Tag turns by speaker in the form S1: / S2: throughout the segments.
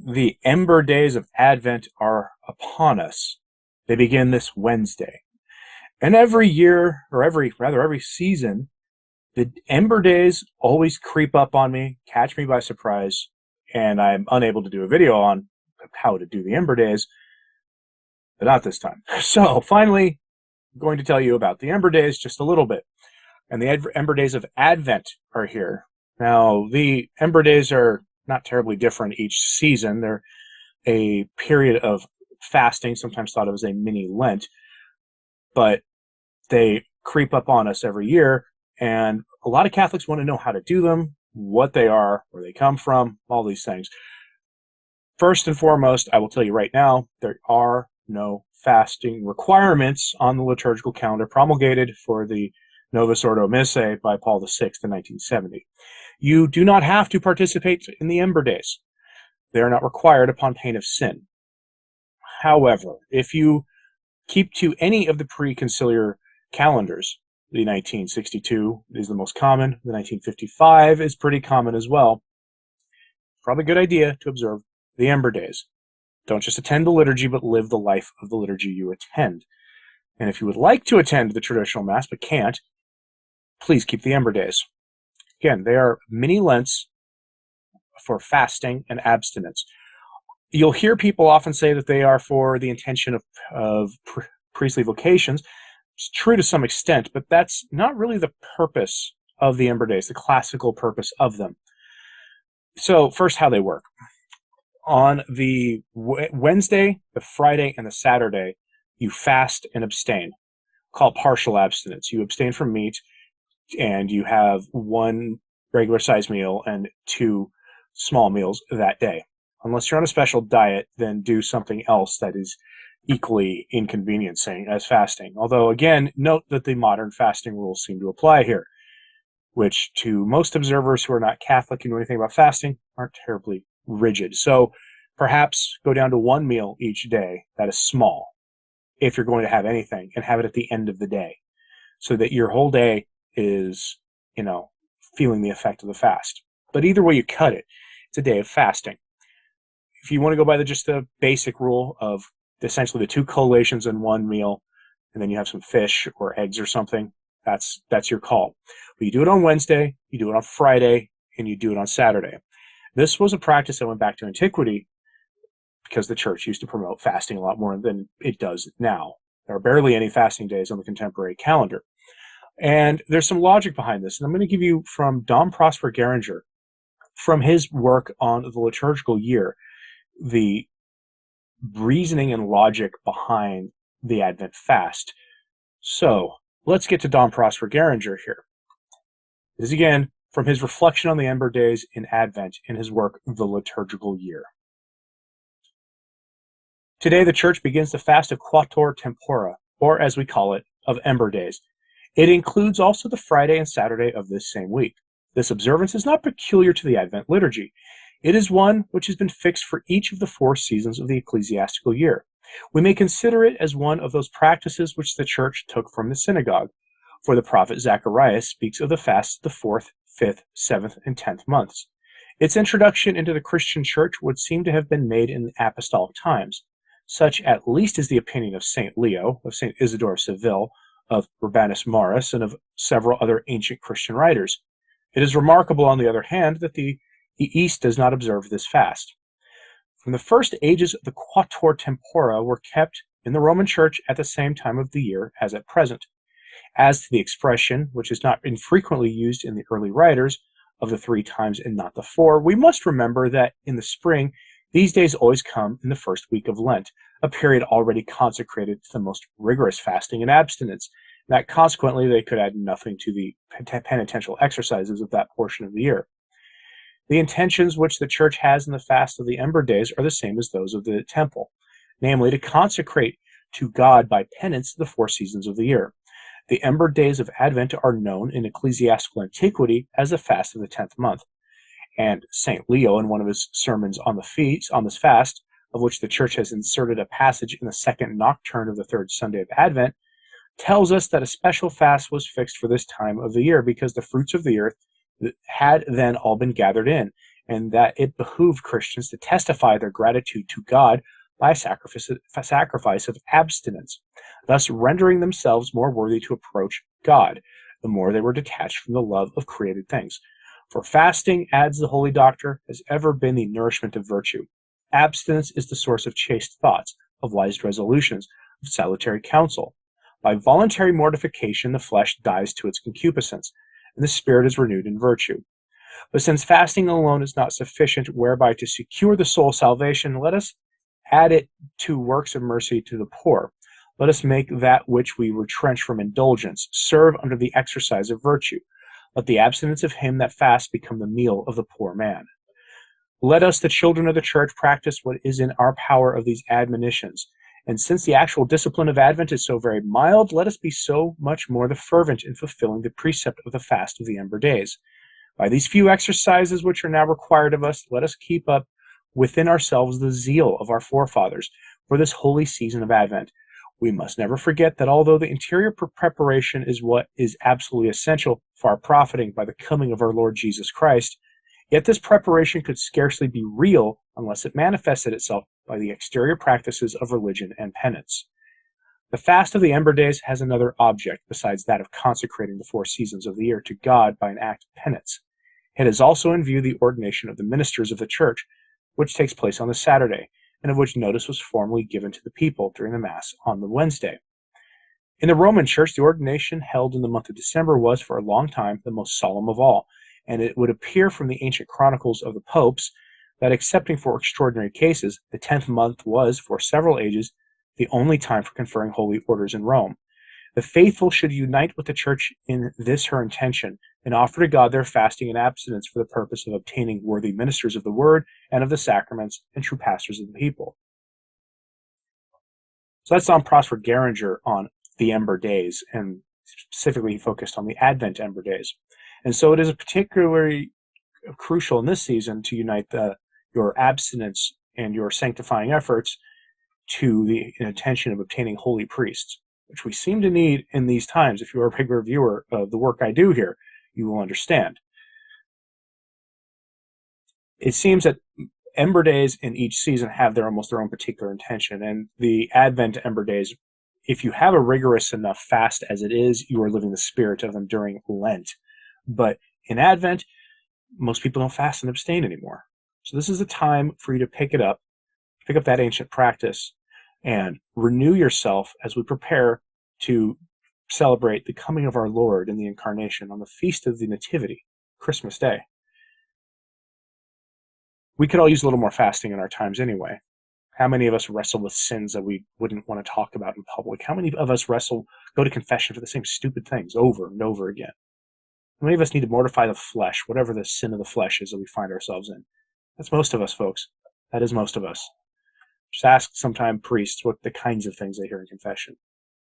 S1: The Ember days of Advent are upon us. They begin this Wednesday. And every year, or every season, the Ember days always creep up on me, catch me by surprise, and I'm unable to do a video on how to do the Ember days, but not this time. So finally, I'm going to tell you about the Ember days just a little bit. And the Ember days of Advent are here. Now, the Ember days are not terribly different each season. They're a period of fasting, sometimes thought of as a mini Lent, but they creep up on us every year, and a lot of Catholics want to know how to do them, what they are, where they come from, all these things. First and foremost, I will tell you right now, there are no fasting requirements on the liturgical calendar promulgated for the Novus Ordo Missae by Paul VI in 1970. You do not have to participate in the Ember days. They are not required upon pain of sin. However, if you keep to any of the pre-conciliar calendars, the 1962 is the most common, the 1955 is pretty common as well, probably a good idea to observe the Ember days. Don't just attend the liturgy, but live the life of the liturgy you attend. And if you would like to attend the traditional Mass but can't, please keep the Ember days. Again, they are mini Lents for fasting and abstinence. You'll hear people often say that they are for the intention of priestly vocations. It's true to some extent, but that's not really the purpose of the Ember days, the classical purpose of them. So first, how they work. On the Wednesday, the Friday, and the Saturday, you fast and abstain, called partial abstinence. You abstain from meat, and you have one regular-sized meal and two small meals that day. Unless you're on a special diet, then do something else that is equally inconveniencing as fasting. Although, again, note that the modern fasting rules seem to apply here, which to most observers who are not Catholic and know anything about fasting aren't terribly rigid. So perhaps go down to one meal each day that is small, if you're going to have anything, and have it at the end of the day, so that your whole day is, feeling the effect of the fast. But either way you cut it, it's a day of fasting. If you want to go by just the basic rule of essentially the two collations in one meal, and then you have some fish or eggs or something, that's your call. But you do it on Wednesday, you do it on Friday, and you do it on Saturday. This was a practice that went back to antiquity because the church used to promote fasting a lot more than it does now. There are barely any fasting days on the contemporary calendar. And there's some logic behind this. And I'm going to give you from Dom Prosper Geringer, from his work on the liturgical year, the reasoning and logic behind the Advent fast. So let's get to Dom Prosper Geringer here. This is again from his reflection on the Ember days in Advent in his work, The Liturgical Year. Today the Church begins the fast of Quattuor Tempora, or as we call it, of Ember days. It includes also the Friday and Saturday of this same week. This observance is not peculiar to the Advent liturgy. It is one which has been fixed for each of the 4 seasons of the ecclesiastical year. We may consider it as one of those practices which the Church took from the synagogue, for the prophet Zacharias speaks of the fasts of the 4th, 5th, 7th, and 10th months. Its introduction into the Christian Church would seem to have been made in apostolic times. Such at least is the opinion of St. Leo, of St. Isidore of Seville, of Urbanus Maurus, and of several other ancient Christian writers. It is remarkable, on the other hand, that the East does not observe this fast. From the first ages, the Quattuor Tempora were kept in the Roman Church at the same time of the year as at present. As to the expression, which is not infrequently used in the early writers, of the 3 times and not the 4, we must remember that in the spring, these days always come in the first week of Lent, a period already consecrated to the most rigorous fasting and abstinence, and that consequently they could add nothing to the penitential exercises of that portion of the year. The intentions which the Church has in the fast of the Ember days are the same as those of the Temple, namely to consecrate to God by penance the 4 seasons of the year. The Ember days of Advent are known in ecclesiastical antiquity as the fast of the 10th month. And St. Leo, in one of his sermons on this fast, of which the Church has inserted a passage in the second nocturne of the 3rd Sunday of Advent, tells us that a special fast was fixed for this time of the year because the fruits of the earth had then all been gathered in, and that it behooved Christians to testify their gratitude to God by a sacrifice of abstinence, thus rendering themselves more worthy to approach God, the more they were detached from the love of created things. For fasting, adds the Holy Doctor, has ever been the nourishment of virtue. Abstinence is the source of chaste thoughts, of wise resolutions, of salutary counsel. By voluntary mortification, the flesh dies to its concupiscence, and the spirit is renewed in virtue. But since fasting alone is not sufficient whereby to secure the soul salvation, let us add it to works of mercy to the poor. Let us make that which we retrench from indulgence serve under the exercise of virtue. Let the abstinence of him that fasts become the meal of the poor man. Let us, the children of the church, practice what is in our power of these admonitions. And since the actual discipline of Advent is so very mild, let us be so much more the fervent in fulfilling the precept of the fast of the Ember days. By these few exercises which are now required of us, let us keep up within ourselves the zeal of our forefathers for this holy season of Advent. We must never forget that although the interior preparation is what is absolutely essential for our profiting by the coming of our Lord Jesus Christ, yet this preparation could scarcely be real unless it manifested itself by the exterior practices of religion and penance. The fast of the Ember days has another object besides that of consecrating the 4 seasons of the year to God by an act of penance. It has also in view the ordination of the ministers of the church, which takes place on the Saturday, and of which notice was formally given to the people during the Mass on the Wednesday. In the Roman Church, the ordination held in the month of December was for a long time the most solemn of all, and it would appear from the ancient chronicles of the popes that, excepting for extraordinary cases, the 10th month was, for several ages, the only time for conferring holy orders in Rome. The faithful should unite with the Church in this her intention, and offer to God their fasting and abstinence for the purpose of obtaining worthy ministers of the Word and of the sacraments and true pastors of the people. So that's on Prosper Geringer on the Ember days, and specifically he focused on the Advent Ember days. And so it is particularly crucial in this season to unite your abstinence and your sanctifying efforts to the intention of obtaining holy priests, which we seem to need in these times. If you are a regular viewer of the work I do here, you will understand. It seems that Ember days in each season have almost their own particular intention, and the Advent Ember days, if you have a rigorous enough fast as it is, you are living the spirit of them during Lent. But in Advent, most people don't fast and abstain anymore. So this is the time for you to pick up that ancient practice and renew yourself as we prepare to celebrate the coming of our Lord in the Incarnation on the Feast of the Nativity, Christmas Day. We could all use a little more fasting in our times anyway. How many of us wrestle with sins that we wouldn't want to talk about in public? How many of us go to confession for the same stupid things over and over again? How many of us need to mortify the flesh, whatever the sin of the flesh is that we find ourselves in? That's most of us, folks. That is most of us. Just ask sometime priests what the kinds of things they hear in confession.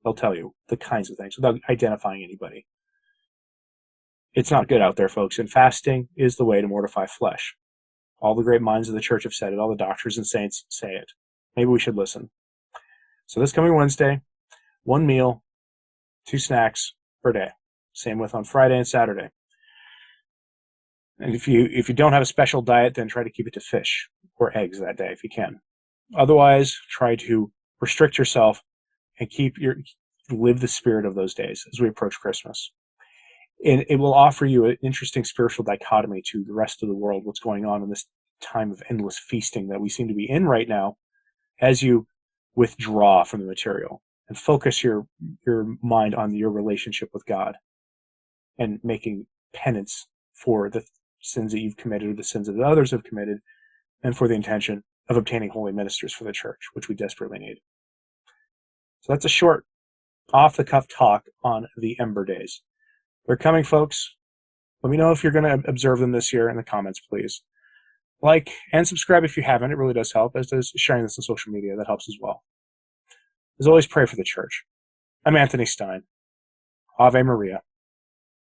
S1: They'll tell you the kinds of things without identifying anybody. It's not good out there, folks, and fasting is the way to mortify flesh. All the great minds of the church have said it. All the doctors and saints say it. Maybe we should listen. So this coming Wednesday, 1 meal, 2 snacks per day. Same with on Friday and Saturday. And if you don't have a special diet, then try to keep it to fish or eggs that day if you can. Otherwise, try to restrict yourself and live the spirit of those days as we approach Christmas. And it will offer you an interesting spiritual dichotomy to the rest of the world, what's going on in this time of endless feasting that we seem to be in right now, as you withdraw from the material and focus your mind on your relationship with God and making penance for the sins that you've committed or the sins that others have committed, and for the intention of obtaining holy ministers for the church, which we desperately need. So that's a short, off-the-cuff talk on the Ember days. They're coming, folks. Let me know if you're going to observe them this year in the comments, please. Like and subscribe if you haven't. It really does help, as does sharing this on social media. That helps as well. As always, pray for the church. I'm Anthony Stine. Ave Maria.